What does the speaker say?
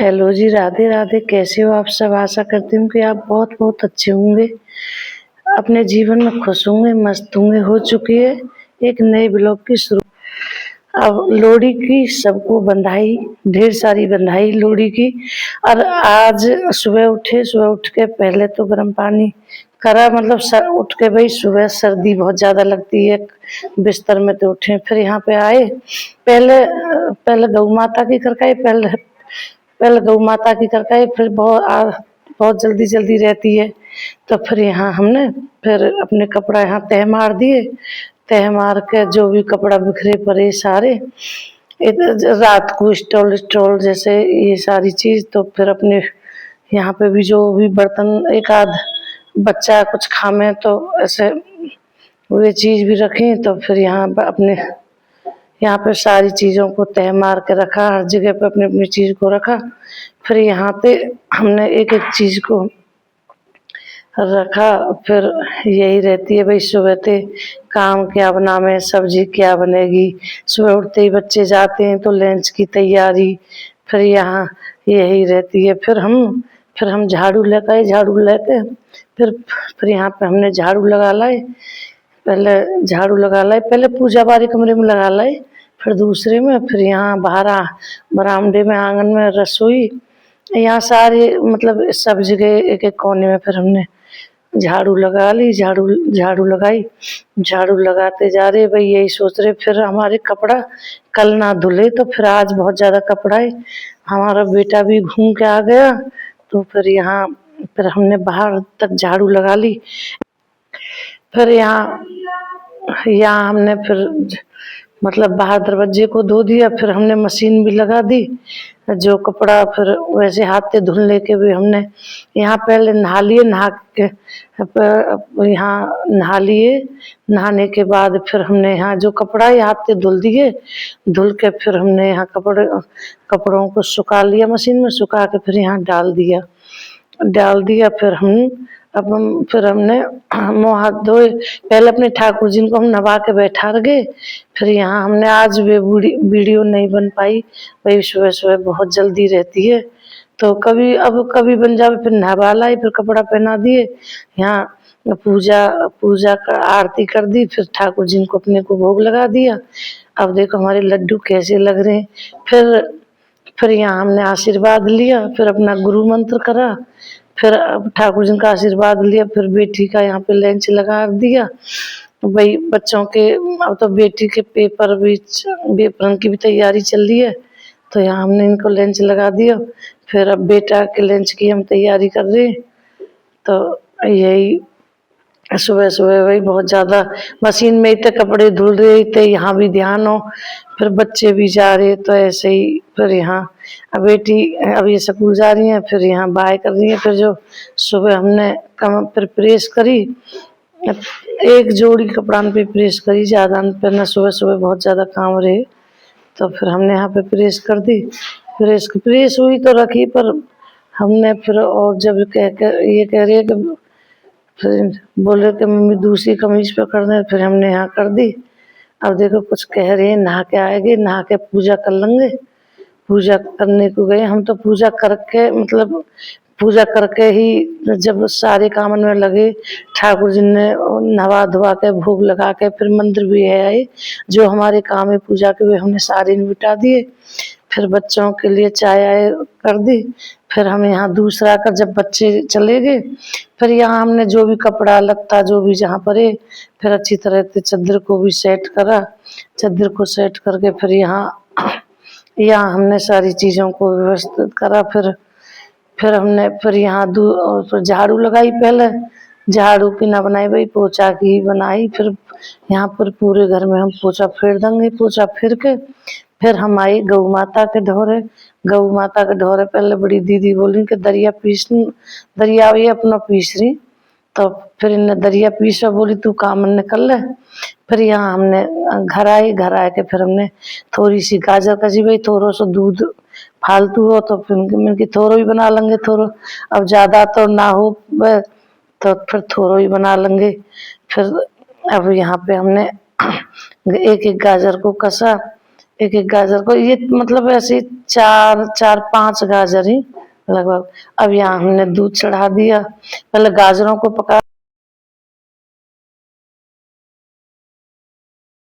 Hello जी, राधे राधे। कैसे हो आप सब? आशा करती हूँ कि आप बहुत बहुत अच्छे होंगे, अपने जीवन में खुश होंगे, मस्त होंगे। हो चुकी है एक नए ब्लॉग की शुरू। अब लोहड़ी की सबको बधाई, ढेर सारी बधाई लोहड़ी की। और आज सुबह उठ के पहले तो गर्म पानी करा, मतलब उठ के भाई सुबह सर्दी बहुत ज़्यादा लगती है, बिस्तर में तो उठे। फिर यहाँ पे आए, पहले गौ माता की करके पहले गौ माता की करके फिर बहुत जल्दी जल्दी रहती है। तो फिर यहाँ हमने फिर अपने कपड़ा यहाँ तह मार दिए। तह मार के जो भी कपड़ा बिखरे पड़े सारे रात को स्टॉल स्टॉल जैसे ये सारी चीज, तो फिर अपने यहाँ पे भी जो भी बर्तन एक आध बच्चा कुछ खामे तो ऐसे वे चीज भी रखी। तो फिर यहाँ पे सारी चीज़ों को तह मार के रखा, हर जगह पे अपनी अपनी चीज़ को रखा। फिर यहाँ पे हमने एक एक चीज़ को रखा। फिर यही रहती है भाई, सुबह से काम क्या बनावे, सब्जी क्या बनेगी। सुबह उठते ही बच्चे जाते हैं तो लंच की तैयारी, फिर यहाँ यही रहती है। फिर हम झाड़ू लेके फिर यहाँ पे हमने झाड़ू लगा लाए। पहले पूजा वाले कमरे में लगा लाए, फिर दूसरे में, फिर यहाँ बाहर बरामदे में, आंगन में, रसोई, यहाँ सारे मतलब सब जगह एक एक कोने में फिर हमने झाड़ू लगा ली। झाड़ू लगाई, झाड़ू लगाते जा रहे भाई, यही सोच रहे फिर हमारे कपड़ा कल ना धुले। तो फिर आज बहुत ज़्यादा कपड़ा है। हमारा बेटा भी घूम के आ गया, तो फिर हमने बाहर तक झाड़ू लगा ली। फिर यहाँ हमने फिर मतलब बाहर दरवाजे को धो दिया। फिर हमने मशीन भी लगा दी, जो कपड़ा फिर वैसे हाथ से धुलने के भी हमने यहाँ पहले नहा लिए। यहाँ नहा लिए, नहाने के बाद फिर हमने यहाँ जो कपड़ा है हाथ से धुल दिए। धुल के फिर हमने यहाँ कपड़ों को सुखा लिया, मशीन में सुखा के फिर यहाँ डाल दिया। फिर हमने मुँह हाथ धोए। पहले अपने ठाकुर जी को हम नवा के बैठा गए। फिर यहाँ हमने आज वे वीडियो नहीं बन पाई, वही सुबह सुबह बहुत जल्दी रहती है तो कभी बन जावे। फिर नहवा लाई, फिर कपड़ा पहना दिए, यहाँ पूजा का आरती कर दी, फिर ठाकुर जी को अपने को भोग लगा दिया। अब देखो हमारे लड्डू कैसे लग रहे हैं। फिर यहाँ हमने आशीर्वाद लिया, फिर अपना गुरु मंत्र करा, फिर अब ठाकुर जी का आशीर्वाद लिया। फिर बेटी का यहाँ पे लंच लगा दिया भाई बच्चों के। अब तो बेटी के पेपर की भी तैयारी चल रही है, तो यहाँ हमने इनको लंच लगा दिया। फिर अब बेटा के लंच की हम तैयारी कर रहे हैं। तो यही सुबह सुबह वही बहुत ज़्यादा मशीन में इतने कपड़े धुल रहे थे, यहाँ भी ध्यान हो, फिर बच्चे भी जा रहे, तो ऐसे ही फिर यहाँ अब बेटी अब ये स्कूल जा रही है, फिर यहाँ बाय कर रही है। फिर जो सुबह हमने फिर प्रेस करी, एक जोड़ी कपड़ा पे प्रेस करी, ज़्यादा पहना सुबह सुबह बहुत ज़्यादा काम रहे, तो फिर हमने यहाँ पे प्रेस कर दी। प्रेस हुई तो रखी, पर हमने फिर और जब ये कह रही है कि फिर बोले कि मम्मी दूसरी कमीज पे कर दें, फिर हमने यहाँ कर दी। अब देखो कुछ कह रहे हैं, नहा के आएंगे, नहा के पूजा कर लेंगे। पूजा करने को गए हम, तो पूजा करके ही जब सारे कामन में लगे, ठाकुर जी ने नवा धोवा के भोग लगा के फिर मंदिर भी है आए, जो हमारे काम है पूजा के वे हमने सारे निपटा दिए। फिर बच्चों के लिए चाय आय कर दी। फिर हम यहाँ दूसरा कर जब बच्चे चले गए, फिर यहाँ हमने जो भी कपड़ा लत्ता जो भी जहाँ पर है, फिर अच्छी तरह से चादर को भी सेट करा। चादर को सेट करके फिर यहाँ हमने सारी चीज़ों को व्यवस्थित करा। फिर हमने फिर यहाँ झाड़ू लगाई। पहले झाड़ू की ना बनाई भाई, पोछा की बनाई। फिर यहाँ पर पूरे घर में हम पोछा फेर देंगे। पोछा फिर के फिर हम आई गौ माता के ढोरे। गौ माता के ढोरे पहले बड़ी दीदी बोली कि दरिया ये अपना पीस रही, तो फिर इन्हें दरिया पीसा, बोली तू काम निकल ले। फिर यहाँ हमने घर आए के फिर हमने थोड़ी सी गाजर कसी भाई, थोड़ा सा दूध फालतू हो तो फिर मिनकी थोड़ा ही बना लेंगे। थोड़ा अब ज़्यादा तो ना हो तो फिर थोड़ा ही बना लेंगे। फिर अब यहाँ पे हमने एक एक गाजर को कसा, एक एक गाजर को, ये मतलब ऐसे 4-5 गाजर ही लगभग। अब यहाँ हमने दूध चढ़ा दिया, पहले गाजरों को पका